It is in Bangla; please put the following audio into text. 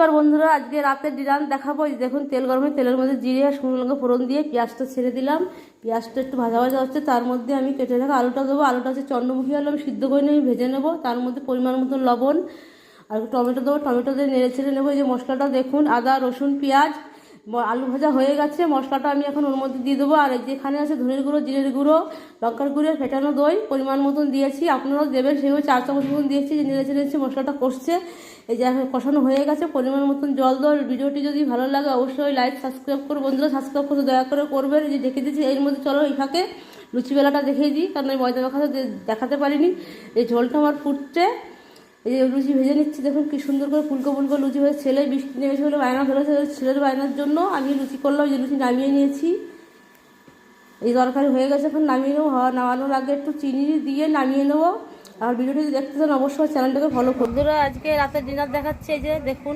আর বন্ধুরা আজকে রাতের ডিনার দেখাবো। দেখুন তেল গরমে তেলের মধ্যে জিরে আর শুকনো লঙ্কা ফোড়ন দিয়ে পেঁয়াজটা ছেড়ে দিলাম। পেঁয়াজটা একটু ভাজা ভাজা হচ্ছে, তার মধ্যে আমি কেটে রাখা আলুটা দেবো। আলুটা হচ্ছে চন্দ্রমুখী আলু, আমি সিদ্ধ করে নিয়ে আমি ভেজে নেবো। তার মধ্যে পরিমাণ মতন লবণ আর টমেটো দেবো। টমেটো দিয়ে নেড়ে ছেড়ে নেবো। এই যে মশলাটা দেখুন, আদা রসুন পেঁয়াজ আলু ভাজা হয়ে গেছে। মশলাটা আমি এখন ওর মধ্যে দিয়ে দেবো। আর যেখানে আছে ধনের গুঁড়ো, জিরের গুঁড়ো, লঙ্কার গুঁড়ো, ফেটানো দই পরিমাণ মতন দিয়েছি। আপনারাও দেবেন, সেভাবে 4 চামচ মতন দিয়েছি। নেড়ে ছেড়েছি, মশলাটা কষছে। এই যে এখন কষানো হয়ে গেছে, পরিমাণ মতন জল দেওয়ার। ভিডিওটি যদি ভালো লাগে অবশ্যই লাইক সাবস্ক্রাইব করে বন্ধুরা সাবস্ক্রাইব করে দয়া করে করবেন। এই যে দেখে দিচ্ছি এর মধ্যে। চলো এই ফাঁকে লুচি বেলাটা দেখিয়ে দিই, কারণ আমি ময়দা মাখাতে দেখাতে পারিনি। এই ঝোলটা আমার ফুটছে। এই যে লুচি ভেজে নিচ্ছি, দেখুন কি সুন্দর করে ফুলকো ফুলকো লুচি হয়ে। ছেলে বৃষ্টি নেমেছে বলে বায়না ধরেছে, ছেলের বায়নার জন্য আমি লুচি করলাম। যে লুচি নামিয়ে নিয়েছি, এই তরকারি হয়ে গেছে। এখন নামিয়ে নেবো। নামানোর আগে একটু চিনি দিয়ে নামিয়ে নেবো। আর ভিডিওটি দেখতে চান অবশ্যই চ্যানেলটাকে ফলো করুন। বন্ধুরা আজকে রাতের ডিনার দেখাচ্ছে। এই যে দেখুন